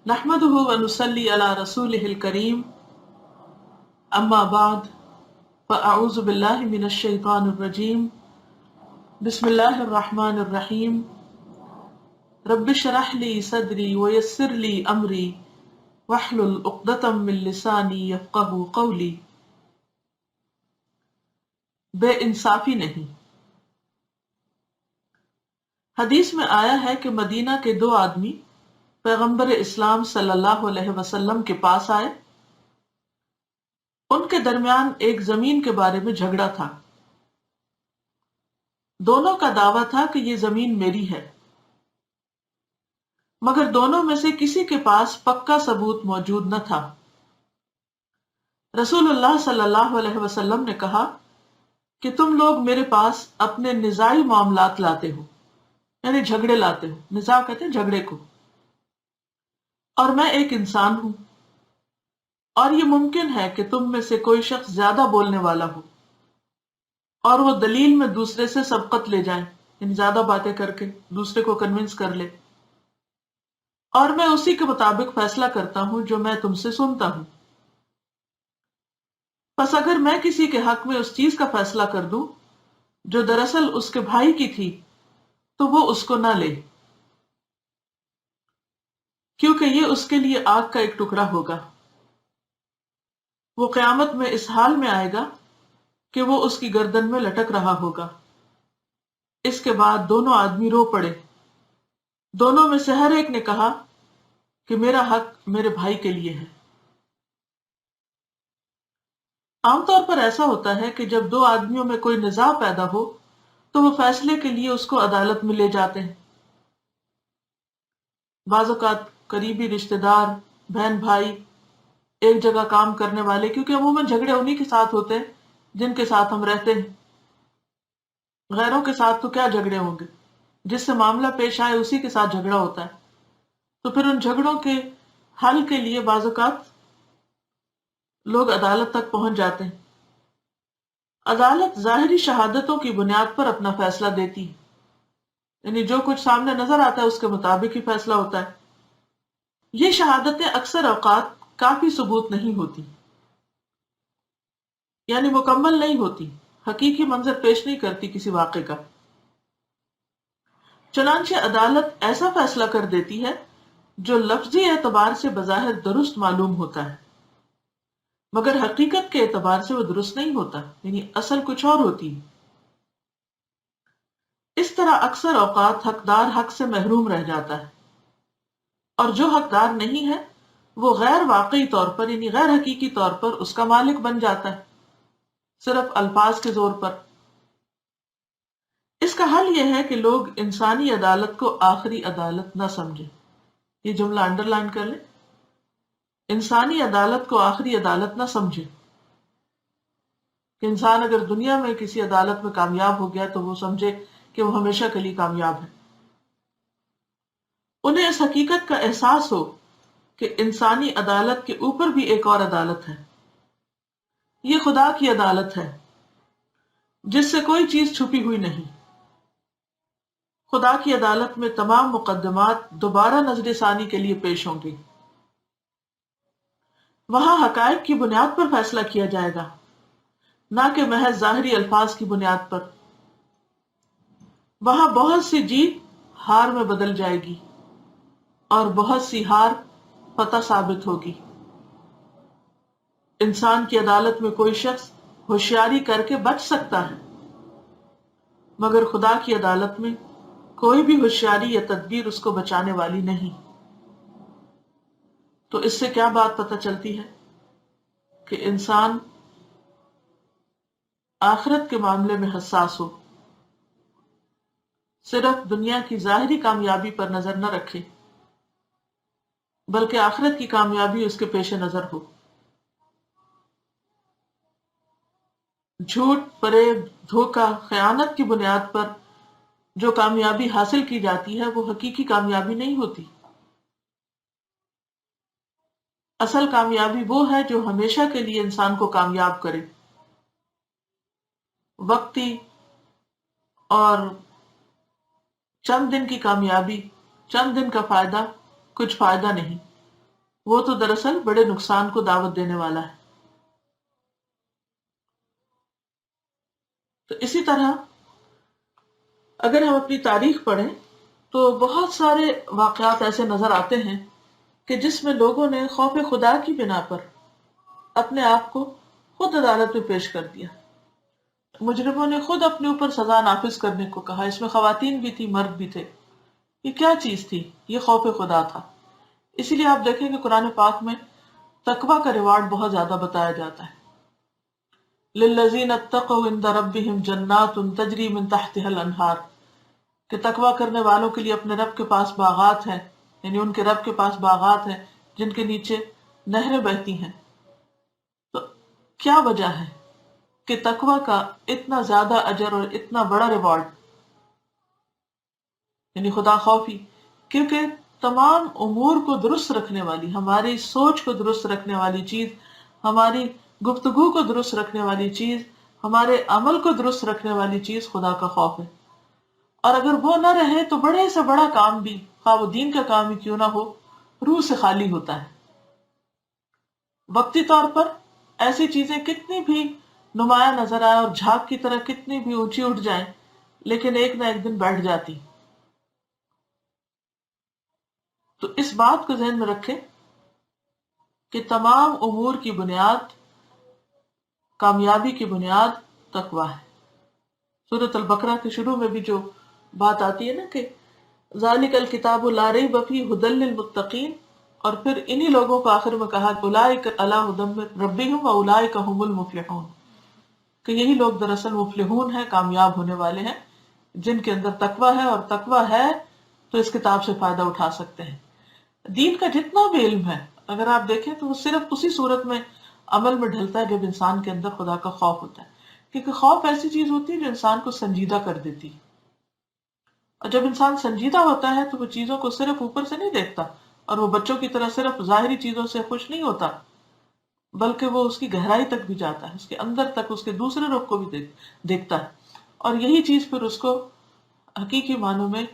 نحمده ونصلي على رسوله الكريم اما بعد فاعوذ بالله من الشيطان الرجيم بسم الله الرحمن الرحيم رب اشرح لي صدري ويسر لي امري واحلل عقدة من لساني يفقهوا قولي۔ بے انصافی نہیں۔ حدیث میں آیا ہے کہ مدینہ کے دو آدمی پیغمبر اسلام صلی اللہ علیہ وسلم کے پاس آئے۔ ان کے درمیان ایک زمین کے بارے میں جھگڑا تھا۔ دونوں کا دعویٰ تھا کہ یہ زمین میری ہے، مگر دونوں میں سے کسی کے پاس پکا ثبوت موجود نہ تھا۔ رسول اللہ صلی اللہ علیہ وسلم نے کہا کہ تم لوگ میرے پاس اپنے نزاعی معاملات لاتے ہو، یعنی جھگڑے لاتے ہو، نزاع کہتے ہیں جھگڑے کو، اور میں ایک انسان ہوں، اور یہ ممکن ہے کہ تم میں سے کوئی شخص زیادہ بولنے والا ہو اور وہ دلیل میں دوسرے سے سبقت لے جائیں، یعنی زیادہ باتیں کر کے دوسرے کو کنونس کر لے، اور میں اسی کے مطابق فیصلہ کرتا ہوں جو میں تم سے سنتا ہوں۔ پس اگر میں کسی کے حق میں اس چیز کا فیصلہ کر دوں جو دراصل اس کے بھائی کی تھی تو وہ اس کو نہ لے، کیونکہ یہ اس کے لیے آگ کا ایک ٹکڑا ہوگا۔ وہ قیامت میں اس حال میں آئے گا کہ وہ اس کی گردن میں لٹک رہا ہوگا۔ اس کے بعد دونوں آدمی رو پڑے۔ دونوں میں سے ہر ایک نے کہا کہ میرا حق میرے بھائی کے لیے ہے۔ عام طور پر ایسا ہوتا ہے کہ جب دو آدمیوں میں کوئی نزاع پیدا ہو تو وہ فیصلے کے لیے اس کو عدالت میں لے جاتے ہیں۔ بعض اوقات قریبی رشتہ دار، بہن بھائی، ایک جگہ کام کرنے والے، کیونکہ عموماً جھگڑے انہی کے ساتھ ہوتے ہیں جن کے ساتھ ہم رہتے ہیں۔ غیروں کے ساتھ تو کیا جھگڑے ہوں گے، جس سے معاملہ پیش آئے اسی کے ساتھ جھگڑا ہوتا ہے۔ تو پھر ان جھگڑوں کے حل کے لیے بعض اوقات لوگ عدالت تک پہنچ جاتے ہیں۔ عدالت ظاہری شہادتوں کی بنیاد پر اپنا فیصلہ دیتی ہے، یعنی جو کچھ سامنے نظر آتا ہے اس کے مطابق ہی فیصلہ ہوتا ہے۔ یہ شہادتیں اکثر اوقات کافی ثبوت نہیں ہوتی، یعنی مکمل نہیں ہوتی، حقیقی منظر پیش نہیں کرتی کسی واقعے کا۔ چنانچہ عدالت ایسا فیصلہ کر دیتی ہے جو لفظی اعتبار سے بظاہر درست معلوم ہوتا ہے، مگر حقیقت کے اعتبار سے وہ درست نہیں ہوتا، یعنی اصل کچھ اور ہوتی ہے۔ اس طرح اکثر اوقات حقدار حق سے محروم رہ جاتا ہے، اور جو حقدار نہیں ہے وہ غیر واقعی طور پر، یعنی غیر حقیقی طور پر اس کا مالک بن جاتا ہے، صرف الفاظ کے زور پر۔ اس کا حل یہ ہے کہ لوگ انسانی عدالت کو آخری عدالت نہ سمجھیں۔ یہ جملہ انڈر لائن کر لیں، انسانی عدالت کو آخری عدالت نہ سمجھے کہ انسان اگر دنیا میں کسی عدالت میں کامیاب ہو گیا تو وہ سمجھے کہ وہ ہمیشہ کے لیے کامیاب ہے۔ انہیں اس حقیقت کا احساس ہو کہ انسانی عدالت کے اوپر بھی ایک اور عدالت ہے۔ یہ خدا کی عدالت ہے جس سے کوئی چیز چھپی ہوئی نہیں۔ خدا کی عدالت میں تمام مقدمات دوبارہ نظر ثانی کے لیے پیش ہوں گی۔ وہاں حقائق کی بنیاد پر فیصلہ کیا جائے گا، نہ کہ محض ظاہری الفاظ کی بنیاد پر۔ وہاں بہت سی جیت ہار میں بدل جائے گی اور بہت سی ہار فتح ثابت ہوگی۔ انسان کی عدالت میں کوئی شخص ہوشیاری کر کے بچ سکتا ہے، مگر خدا کی عدالت میں کوئی بھی ہوشیاری یا تدبیر اس کو بچانے والی نہیں۔ تو اس سے کیا بات پتہ چلتی ہے کہ انسان آخرت کے معاملے میں حساس ہو، صرف دنیا کی ظاہری کامیابی پر نظر نہ رکھے، بلکہ آخرت کی کامیابی اس کے پیش نظر ہو۔ جھوٹ، فریب، دھوکہ، خیانت کی بنیاد پر جو کامیابی حاصل کی جاتی ہے وہ حقیقی کامیابی نہیں ہوتی۔ اصل کامیابی وہ ہے جو ہمیشہ کے لیے انسان کو کامیاب کرے۔ وقتی اور چند دن کی کامیابی، چند دن کا فائدہ، کچھ فائدہ نہیں۔ وہ تو دراصل بڑے نقصان کو دعوت دینے والا ہے. تو اسی طرح اگر ہم اپنی تاریخ پڑھیں تو بہت سارے واقعات ایسے نظر آتے ہیں کہ جس میں لوگوں نے خوف خدا کی بنا پر اپنے آپ کو خود عدالت میں پیش کر دیا. مجرموں نے خود اپنے اوپر سزا نافذ کرنے کو کہا. اس میں خواتین بھی تھی، مرد بھی تھے. یہ کیا چیز تھی؟ یہ خوف خدا تھا. اسی لیے آپ دیکھیں کہ قرآن پاک میں تقوی کا ریوارڈ بہت زیادہ بتایا جاتا ہے. للذین اتقوا عند ربهم جنات تجری من تحتها الانہار، کہ تقوی کرنے والوں کے لیے اپنے رب کے پاس باغات ہیں، یعنی ان کے رب کے پاس باغات ہیں جن کے نیچے نہریں بہتی ہیں. تو کیا وجہ ہے کہ تقوی کا اتنا زیادہ اجر اور اتنا بڑا ریوارڈ، یعنی خدا خوفی؟ کیونکہ تمام امور کو درست رکھنے والی، ہماری سوچ کو درست رکھنے والی چیز، ہماری گفتگو کو درست رکھنے والی چیز، ہمارے عمل کو درست رکھنے والی چیز خدا کا خوف ہے. اور اگر وہ نہ رہے تو بڑے سے بڑا کام بھی، خواہ وہ دین کا کام ہی کیوں نہ ہو، روح سے خالی ہوتا ہے. وقتی طور پر ایسی چیزیں کتنی بھی نمایاں نظر آئے اور جھاگ کی طرح کتنی بھی اونچی اٹھ جائیں، لیکن ایک نہ ایک دن بیٹھ جاتی. تو اس بات کو ذہن میں رکھیں کہ تمام امور کی بنیاد، کامیابی کی بنیاد تقوی ہے. سورۃ البقرہ کے شروع میں بھی جو بات آتی ہے نا کہ ذالک الکتاب لا ریب فیہ ھدی للمتقین، اور پھر انہی لوگوں کو آخر میں کہا اولئک علی ھدی من ربہم واولئک ھم المفلحون، کہ یہی لوگ دراصل مفلحون ہیں، کامیاب ہونے والے ہیں، جن کے اندر تقوی ہے. اور تقوی ہے تو اس کتاب سے فائدہ اٹھا سکتے ہیں. دین کا جتنا بھی علم ہے اگر آپ دیکھیں تو وہ صرف اسی صورت میں عمل میں ڈھلتا ہے جب انسان کے اندر خدا کا خوف ہوتا ہے. کیونکہ خوف ایسی چیز ہوتی ہے جو انسان کو سنجیدہ کر دیتی ہے. اور جب انسان سنجیدہ ہوتا ہے تو وہ چیزوں کو صرف اوپر سے نہیں دیکھتا، اور وہ بچوں کی طرح صرف ظاہری چیزوں سے خوش نہیں ہوتا، بلکہ وہ اس کی گہرائی تک بھی جاتا ہے، اس کے اندر تک، اس کے دوسرے رخ کو بھی دیکھتا ہے. اور یہی چیز پھر اس کو حقیقی معنوں میں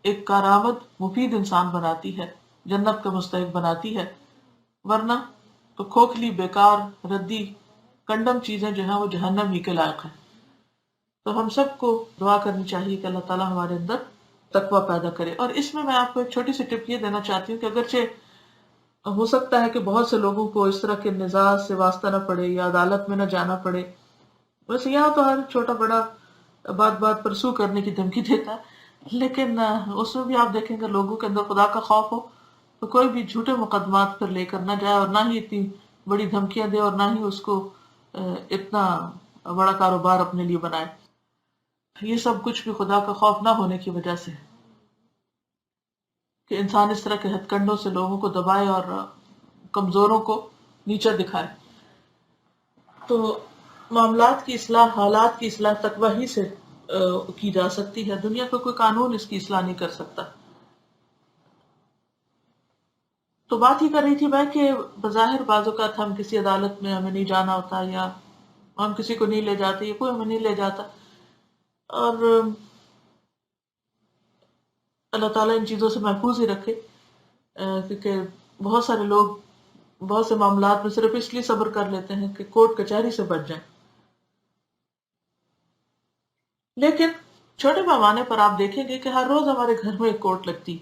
ایک کارآمد مفید انسان بناتی ہے، جنت کا مستحق بناتی ہے. ورنہ تو کھوکھلی، بیکار، ردی، کنڈم چیزیں جو ہیں وہ جہنم ہی کے لائق ہیں. تو ہم سب کو دعا کرنی چاہیے کہ اللہ تعالیٰ ہمارے اندر تقوی پیدا کرے. اور اس میں آپ کو ایک چھوٹی سی ٹپ یہ دینا چاہتی ہوں کہ اگرچہ ہو سکتا ہے کہ بہت سے لوگوں کو اس طرح کے نزاع سے واسطہ نہ پڑے یا عدالت میں نہ جانا پڑے، ویسے یہاں تو ہر چھوٹا بڑا بات بات پر سو کرنے کی دھمکی دیتا ہے، لیکن اس میں بھی آپ دیکھیں گے لوگوں کے اندر خدا کا خوف ہو تو کوئی بھی جھوٹے مقدمات پر لے کر نہ جائے، اور نہ ہی اتنی بڑی دھمکیاں دے، اور نہ ہی اس کو اتنا بڑا کاروبار اپنے لیے بنائے. یہ سب کچھ بھی خدا کا خوف نہ ہونے کی وجہ سے، کہ انسان اس طرح کے ہتھ کنڈوں سے لوگوں کو دبائے اور کمزوروں کو نیچا دکھائے. تو معاملات کی اصلاح، حالات کی اصلاح تقوی ہی سے کی جا سکتی ہے. دنیا کا کوئی قانون اس کی اصلاح نہیں کر سکتا. تو بات ہی کر رہی تھی میں کہ بظاہر بعض اوقات ہم کسی عدالت میں ہمیں نہیں جانا ہوتا، یا ہم کسی کو نہیں لے جاتے، یا کوئی ہمیں نہیں لے جاتا، اور اللہ تعالیٰ ان چیزوں سے محفوظ ہی رکھے. کیونکہ بہت سارے لوگ بہت سے معاملات میں صرف اس لیے صبر کر لیتے ہیں کہ کورٹ کچہری سے بچ جائیں. لیکن چھوٹے پیمانے پر آپ دیکھیں گے کہ ہر روز ہمارے گھر میں ایک کورٹ لگتی.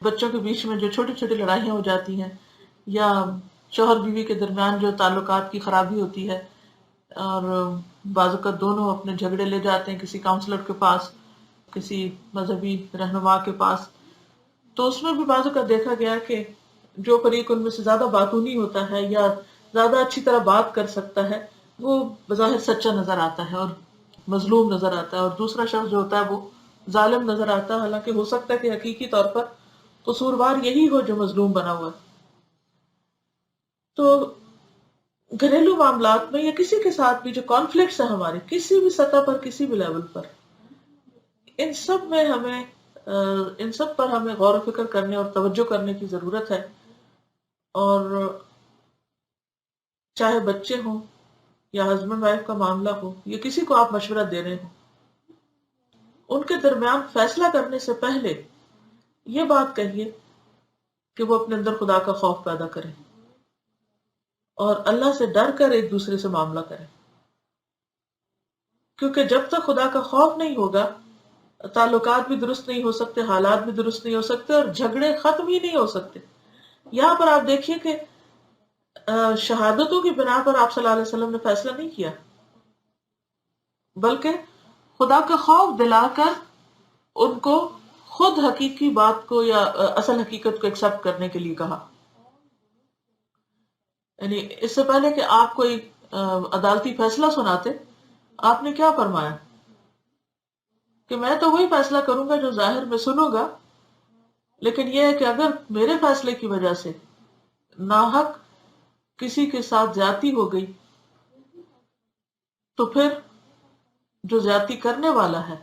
بچوں کے بیچ میں جو چھوٹی چھوٹی لڑائیاں ہو جاتی ہیں، یا شوہر بیوی کے درمیان جو تعلقات کی خرابی ہوتی ہے، اور بعض اوقات دونوں اپنے جھگڑے لے جاتے ہیں کسی کاؤنسلر کے پاس، کسی مذہبی رہنما کے پاس، تو اس میں بھی بعض اوقات دیکھا گیا کہ جو فریق ان میں سے زیادہ باتونی ہوتا ہے یا زیادہ اچھی طرح بات کر سکتا ہے، وہ بظاہر سچا نظر آتا ہے اور مظلوم نظر آتا ہے، اور دوسرا شخص جو ہوتا ہے وہ ظالم نظر آتا ہے، حالانکہ ہو سکتا ہے کہ حقیقی طور پر قصوروار یہی ہو جو مظلوم بنا ہوا ہے. تو گھریلو معاملات میں یا کسی کے ساتھ بھی جو کانفلکٹس ہیں ہمارے کسی بھی سطح پر، کسی بھی لیول پر، ان سب میں ہمیں ان سب پر ہمیں غور و فکر کرنے اور توجہ کرنے کی ضرورت ہے. اور چاہے بچے ہوں یا ہسبینڈ وائف کا معاملہ ہو، یا کسی کو آپ مشورہ دے رہے ہوں، ان کے درمیان فیصلہ کرنے سے پہلے یہ بات کہیے کہ وہ اپنے اندر خدا کا خوف پیدا کریں اور اللہ سے ڈر کر ایک دوسرے سے معاملہ کریں، کیونکہ جب تک خدا کا خوف نہیں ہوگا تعلقات بھی درست نہیں ہو سکتے، حالات بھی درست نہیں ہو سکتے، اور جھگڑے ختم ہی نہیں ہو سکتے۔ یہاں پر آپ دیکھیے کہ شہادتوں کی بنا پر آپ صلی اللہ علیہ وسلم نے فیصلہ نہیں کیا، بلکہ خدا کا خوف دلا کر ان کو خود حقیقی بات کو یا اصل حقیقت کو ایکسپٹ کرنے کے لیے کہا۔ یعنی اس سے پہلے کہ آپ کوئی عدالتی فیصلہ سناتے، آپ نے کیا فرمایا کہ میں تو وہی فیصلہ کروں گا جو ظاہر میں سنوں گا، لیکن یہ ہے کہ اگر میرے فیصلے کی وجہ سے ناحق کسی کے ساتھ زیادتی ہو گئی تو پھر جو زیادتی کرنے والا ہے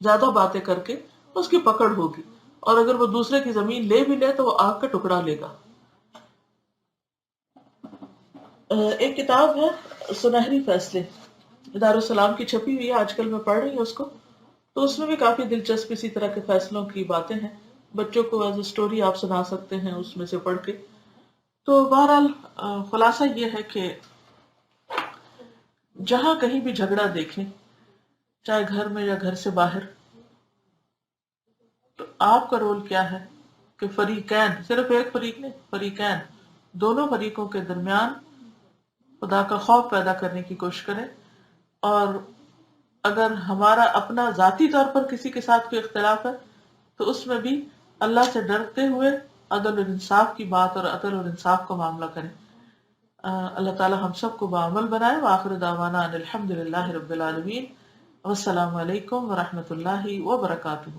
زیادہ باتیں کر کے اس کی پکڑ ہوگی، اور اگر وہ دوسرے کی زمین لے بھی لے تو وہ آگ کا ٹکڑا لے گا۔ ایک کتاب ہے سنہری فیصلے، دارالسلام کی چھپی ہوئی ہے، آج کل میں پڑھ رہی ہوں اس کو، تو اس میں بھی کافی دلچسپ اسی طرح کے فیصلوں کی باتیں ہیں، بچوں کو ایز اے اسٹوری آپ سنا سکتے ہیں اس میں سے پڑھ کے۔ تو بہرحال خلاصہ یہ ہے کہ جہاں کہیں بھی جھگڑا دیکھیں، چاہے گھر میں یا گھر سے باہر، تو آپ کا رول کیا ہے کہ فریقین، صرف ایک فریق نہیں، فریقین، دونوں فریقوں کے درمیان خدا کا خوف پیدا کرنے کی کوشش کریں، اور اگر ہمارا اپنا ذاتی طور پر کسی کے ساتھ کوئی اختلاف ہے تو اس میں بھی اللہ سے ڈرتے ہوئے عدل اور انصاف کی بات اور عدل اور انصاف کا معاملہ کریں۔ اللہ تعالی ہم سب کو بعمل بنائے۔ وآخر دعوانا ان الحمد للہ رب العالمین، والسلام علیکم ورحمۃ اللہ وبرکاتہ۔